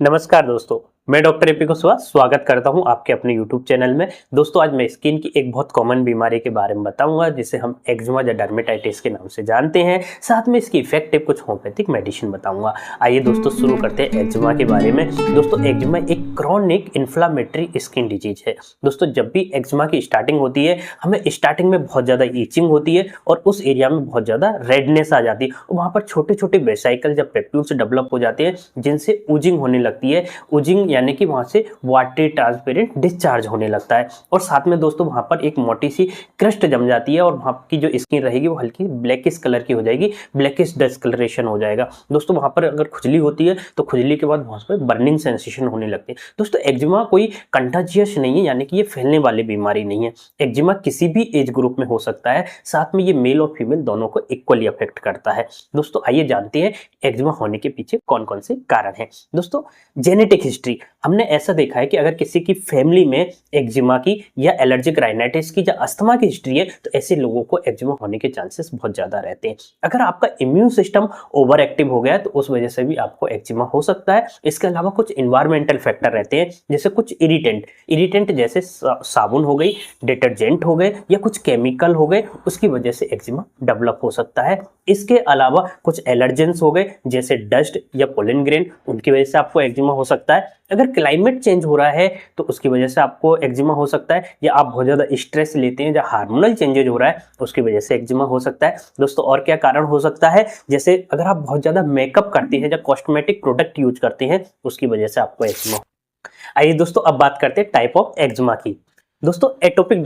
नमस्कार दोस्तों, मैं डॉक्टर एपी कुशवाहा स्वागत करता हूं आपके अपने YouTube चैनल में। दोस्तों आज मैं स्किन की एक बहुत कॉमन बीमारी के बारे में बताऊंगा जिसे हम एक्जिमा या डर्मेटाइटिस के नाम से जानते हैं। साथ में इसकी इफेक्टिव कुछ होम्योपैथिक मेडिसिन बताऊंगा। आइए दोस्तों शुरू करते हैं एक्जिमा के बारे में। दोस्तों एक्जिमा एक क्रॉनिक इन्फ्लामेटरी स्किन डिजीज है। दोस्तों जब भी एक्जिमा की स्टार्टिंग होती है हमें स्टार्टिंग में बहुत ज़्यादा ईचिंग होती है और उस एरिया में बहुत ज़्यादा रेडनेस आ जाती है और वहाँ पर छोटे छोटे वेसिकल जब पेप्यूल्स डेवलप हो जाते हैं जिनसे ऊजिंग होने लगती है। ऊजिंग यानी कि वहां से वाटरी ट्रांसपेरेंट डिस्चार्ज होने लगता है और साथ में दोस्तों वहां पर एक मोटी सी क्रस्ट जम जाती है और वहां की जो स्किन रहेगी वो हल्की ब्लैकिश कलर की हो जाएगी, ब्लैकिश डिस्कलरेशन हो जाएगा। दोस्तों वहां पर अगर खुजली होती है तो खुजली के बाद वहां पर बर्निंग सेंसेशन होने लगती है। दोस्तों एक्जिमा कोई कंटाजियस नहीं है, यानी कि ये फैलने वाली बीमारी नहीं है। एक्जिमा किसी भी एज ग्रुप में हो सकता है, साथ में ये मेल और फीमेल दोनों को इक्वली अफेक्ट करता है। दोस्तों आइए जानते हैं एक्जिमा होने के पीछे कौन कौन से कारण हैं। दोस्तों जेनेटिक हिस्ट्री, हमने ऐसा देखा है कि अगर किसी की फैमिली में एक्जिमा की या एलर्जिक राइनाइटिस की या अस्थमा की हिस्ट्री है तो ऐसे लोगों को एक्जिमा होने के चांसेस बहुत ज्यादा रहते हैं। अगर आपका इम्यून सिस्टम ओवर एक्टिव हो गया तो उस वजह से भी आपको एक्जिमा हो सकता है। इसके अलावा कुछ इन्वायरमेंटल फैक्टर रहते हैं, जैसे कुछ इरिटेंट जैसे साबुन हो गई, डिटर्जेंट हो गए या कुछ केमिकल हो गए, उसकी वजह से एक्जिमा डेवलप हो सकता है। इसके अलावा कुछ एलर्जेंस हो गए जैसे डस्ट या पोलन ग्रेन, उनकी वजह से आपको एक्जिमा हो सकता है। अगर क्लाइमेट चेंज हो रहा है तो उसकी वजह से आपको एक्जिमा हो सकता है, या आप बहुत ज्यादा स्ट्रेस लेते हैं या हार्मोनल चेंजेज हो रहा है उसकी वजह से एक्जिमा हो सकता है। दोस्तों और क्या कारण हो सकता है, जैसे अगर आप बहुत ज्यादा मेकअप करते हैं या कॉस्मेटिक प्रोडक्ट यूज करते हैं उसकी वजह से आपको एक्जिमा। आइए दोस्तों अब बात करते हैं टाइप ऑफ एक्जिमा की। दोस्तों atopic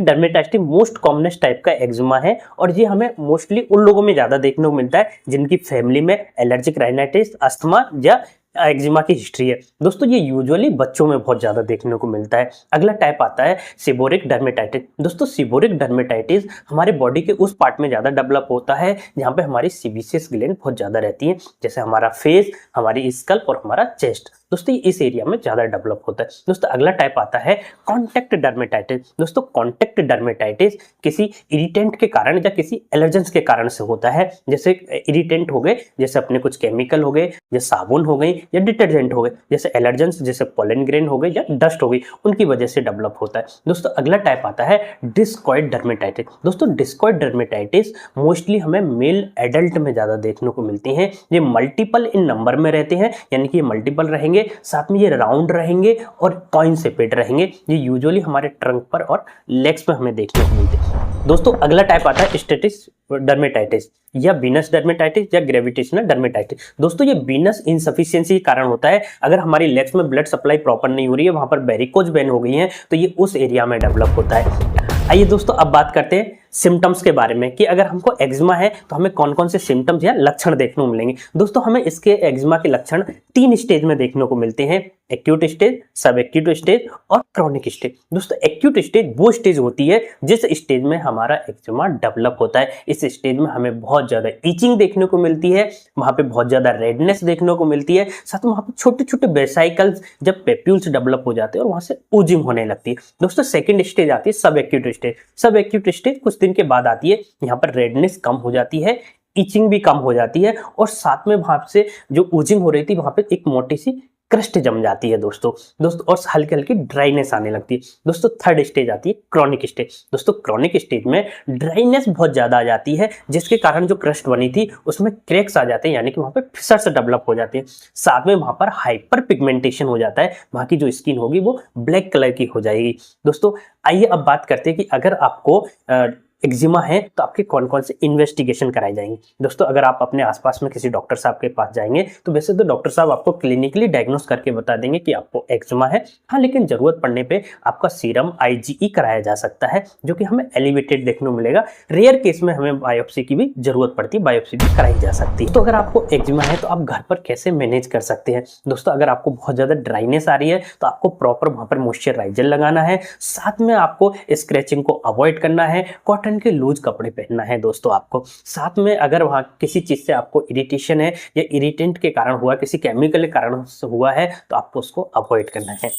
dermatitis most commonest type का एक्जिमा है और ये हमें मोस्टली उन लोगों में ज्यादा देखने को मिलता है जिनकी फैमिली में एलर्जिक राइनाइटिस, अस्थमा या एक्जिमा की हिस्ट्री है। दोस्तों ये यूजुअली बच्चों में बहुत ज्यादा देखने को मिलता है। अगला टाइप आता है सीबोरिक डर्मेटाइटिस। दोस्तों सीबोरिक डर्मेटाइटिस हमारे बॉडी के उस पार्ट में ज्यादा डेवलप होता है जहाँ पे हमारी सीबेसियस ग्लैंड बहुत ज्यादा रहती है, जैसे हमारा फेस, हमारी स्कल्प और हमारा चेस्ट। दोस्तों इस एरिया में ज्यादा डेवलप होता है। दोस्तों अगला टाइप आता है कॉन्टैक्ट डर्मेटाइटिस। दोस्तों कॉन्टैक्ट डर्मेटाइटिस किसी इरिटेंट के कारण या किसी एलर्जेंस के कारण से होता है, जैसे इरिटेंट हो गए जैसे अपने कुछ केमिकल हो गए या साबुन हो गई या डिटर्जेंट हो गए, जैसे एलर्जेंस जैसे पोलन ग्रेन हो गए या डस्ट हो गई, उनकी वजह से डेवलप होता है। दोस्तों अगला टाइप आता है डिस्कॉइड डर्मेटाइटिस। दोस्तों डिस्कॉइड डर्मेटाइटिस मोस्टली हमें मेल एडल्ट में ज्यादा देखने को मिलते हैं। ये मल्टीपल इन नंबर में रहते हैं, यानी कि ये मल्टीपल रहेंगे, साथ में ये राउंड रहेंगे और कॉइन शेपेड रहेंगे। ये यूजुअली हमारे ट्रंक पर और लेग्स में हमें देखने को मिलते हैं। दोस्तों अगला टाइप आता है स्टेटिस डर्मेटाइटिस या वीनस डर्मेटाइटिस या ग्रेविटेशनल डर्मेटाइटिस। दोस्तों ये वीनस इनसफिशिएंसी के कारण होता है। अगर हमारी लेग्स में ब्लड सप्लाई प्रॉपर नहीं हो रही है, वहां पर वेरिकोज वेन हो गई है, तो ये उस एरिया में डेवलप होता है। आइए दोस्तों अब बात करते हैं सिम्टम्स के बारे में कि अगर हमको एक्जिमा है तो हमें कौन कौन से सिम्टम्स या लक्षण देखने को मिलेंगे। दोस्तों हमें इसके एक्जिमा के लक्षण 3 स्टेज में देखने को मिलते हैं, एक्यूट स्टेज, सब एक्यूट स्टेज और क्रॉनिक स्टेज। दोस्तों एक्यूट स्टेज वो स्टेज होती है जिस स्टेज में हमारा एक्जिमा डेवलप होता है। इस स्टेज में हमें बहुत ज्यादा ईचिंग देखने को मिलती है, वहां पे बहुत ज्यादा रेडनेस देखने को मिलती है, साथ में वहां पे छोटे छोटे वेसिकल्स जब पेप्यूल्स डेवलप हो जाते हैं और वहां से ऊजिंग होने लगती है। दोस्तों सेकंड स्टेज आती है सब एक्यूट स्टेज। सब एक्यूट स्टेज कुछ दिन के बाद आती है, यहाँ पर रेडनेस कम हो जाती है, इचिंग भी कम हो जाती है और साथ में वहां से जो ऊजिंग हो रही थी वहां पे एक मोटी सी क्रस्ट जम जाती है दोस्तों और हल्की हल्की ड्राइनेस आने लगती है। दोस्तों थर्ड स्टेज आती है क्रॉनिक स्टेज। दोस्तों क्रॉनिक स्टेज में ड्राइनेस बहुत ज्यादा आ जाती है जिसके कारण जो क्रस्ट बनी थी उसमें क्रैक्स आ जाते हैं, यानी कि वहां पे फिसर्स डेवलप हो जाते हैं। साथ में वहां पर हाइपर पिगमेंटेशन हो जाता है, वहां की जो स्किन होगी वो ब्लैक कलर की हो जाएगी। दोस्तों आइए अब बात करते हैं कि अगर आपको एक्जिमा है तो आपके कौन कौन से इन्वेस्टिगेशन कराए जाएंगे। दोस्तों अगर आप अपने आसपास में किसी डॉक्टर साहब के पास जाएंगे तो वैसे तो डॉक्टर साहब आपको क्लिनिकली डायग्नोस करके बता देंगे कि आपको एक्जिमा है। हाँ लेकिन जरूरत पड़ने पे आपका सीरम IgE कराया जा सकता है जो कि हमें एलिवेटेड देखने को मिलेगा। रेयर केस में हमें बायोप्सी की भी जरूरत पड़ती है, बायोप्सी भी कराई जा सकती है। तो अगर आपको एक्जिमा है तो आप घर पर कैसे मैनेज कर सकते हैं। दोस्तों अगर आपको बहुत ज्यादा ड्राइनेस आ रही है तो आपको प्रॉपर वहां पर मॉइस्चराइजर लगाना है, साथ में आपको स्क्रैचिंग को अवॉइड करना है, कॉटन के लूज कपड़े पहनना है। दोस्तों आपको साथ में अगर वहां किसी चीज से आपको इरिटेशन है या इरिटेंट के कारण हुआ, किसी केमिकल के कारण हुआ है तो आपको उसको अवॉइड करना है।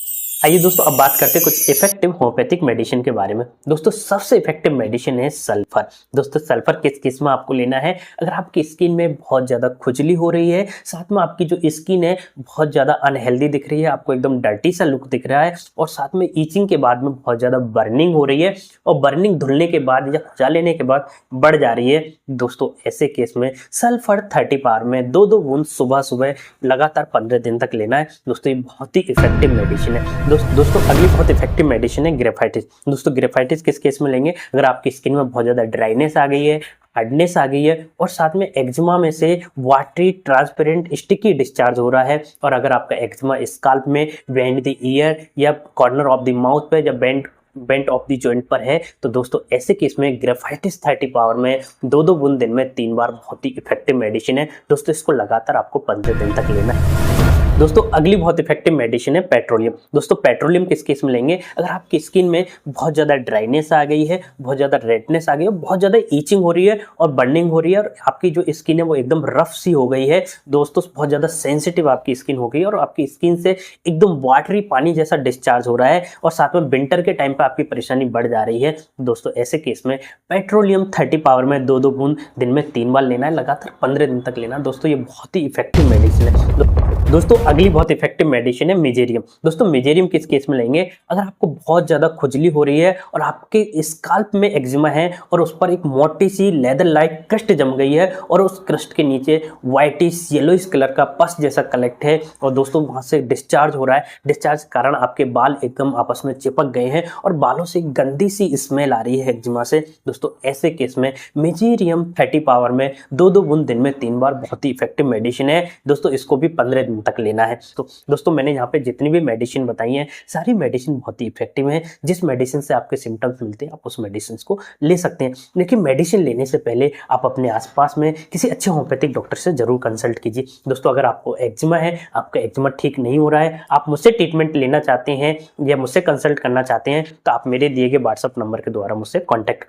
आइए दोस्तों अब बात करते हैं कुछ इफेक्टिव होम्योपैथिक मेडिसिन के बारे में। दोस्तों सबसे इफेक्टिव मेडिसिन है सल्फर। दोस्तों सल्फर किस किस में आपको लेना है? अगर आपकी स्किन में बहुत ज़्यादा खुजली हो रही है, साथ में आपकी जो स्किन है बहुत ज़्यादा अनहेल्दी दिख रही है, आपको एकदम डर्टी सा लुक दिख रहा है और साथ में ईचिंग के बाद में बहुत ज़्यादा बर्निंग हो रही है और बर्निंग धुलने के बाद या खुजा लेने के बाद बढ़ जा रही है, दोस्तों ऐसे केस में सल्फर 30 पावर में 2-2 बूंद सुबह सुबह लगातार 15 दिन तक लेना है। दोस्तों ये बहुत ही इफेक्टिव मेडिसिन है। दोस्तों अगली बहुत इफेक्टिव मेडिसिन है ग्रेफाइटिस। दोस्तों ग्रेफाइटिस किस केस में लेंगे? अगर आपकी स्किन में बहुत ज़्यादा ड्राइनेस आ गई है, हार्डनेस आ गई है और साथ में एक्जिमा में से वाटरी ट्रांसपेरेंट स्टिकी डिस्चार्ज हो रहा है और अगर आपका एक्जिमा स्काल्प में, बेंड द ईयर या कॉर्नर ऑफ द माउथ पे या बेंट ऑफ द जॉइंट पर है, तो दोस्तों ऐसे केस में ग्रेफाइटिस 30 पावर में 2-2 बूंद दिन में 3 बार बहुत ही इफेक्टिव मेडिसिन है। दोस्तों इसको लगातार आपको 15 दिन तक लेना है। दोस्तों अगली बहुत इफेक्टिव मेडिसिन है पेट्रोलियम। दोस्तों पेट्रोलियम किस केस में लेंगे? अगर आपकी स्किन में बहुत ज़्यादा ड्राइनेस आ गई है, बहुत ज़्यादा रेडनेस आ गई है, बहुत ज़्यादा ईचिंग हो रही है और बर्निंग हो रही है और आपकी जो स्किन है वो एकदम रफ सी हो गई है, दोस्तों बहुत ज़्यादा सेंसिटिव आपकी स्किन हो गई है और आपकी स्किन से एकदम वाटरी पानी जैसा डिस्चार्ज हो रहा है और साथ में विंटर के टाइम पर आपकी परेशानी बढ़ जा रही है, दोस्तों ऐसे केस में पेट्रोलियम 30 पावर में 2-2 बूंद दिन में 3 बार लेना है, लगातार 15 दिन तक लेना। दोस्तों ये बहुत ही इफेक्टिव मेडिसिन है। दोस्तों अगली बहुत इफेक्टिव मेडिसिन है मेजेरियम। दोस्तों मेजेरियम किस केस में लेंगे? अगर आपको बहुत ज़्यादा खुजली हो रही है और आपके स्काल्प में एक्जिमा है और उस पर एक मोटी सी लेदर लाइक क्रस्ट जम गई है और उस क्रस्ट के नीचे व्हाइटिश येलोइश कलर का पस जैसा कलेक्ट है और दोस्तों वहाँ से डिस्चार्ज हो रहा है, डिस्चार्ज के कारण आपके बाल एकदम आपस में चिपक गए हैं और बालों से गंदी सी स्मेल आ रही है एक्जिमा से, दोस्तों ऐसे केस में मेजेरियम 30 पावर में 2-2 बूंद दिन में 3 बार बहुत ही इफेक्टिव मेडिसिन है। दोस्तों इसको भी 15 दिन तक लेना है। तो दोस्तों मैंने यहाँ पे जितनी भी मेडिसिन बताई हैं सारी मेडिसिन बहुत ही इफेक्टिव हैं। जिस मेडिसिन से आपके सिम्टम्स मिलते हैं आप उस मेडिसिन को ले सकते हैं, लेकिन मेडिसिन लेने से पहले आप अपने आसपास में किसी अच्छे होम्योपैथिक डॉक्टर से जरूर कंसल्ट कीजिए। दोस्तों अगर आपको एक्जिमा है, आपका एक्जिमा ठीक नहीं हो रहा है, आप मुझसे ट्रीटमेंट लेना चाहते हैं या मुझसे कंसल्ट करना चाहते हैं, तो आप मेरे दिए गए व्हाट्सएप नंबर के द्वारा मुझसे कॉन्टैक्ट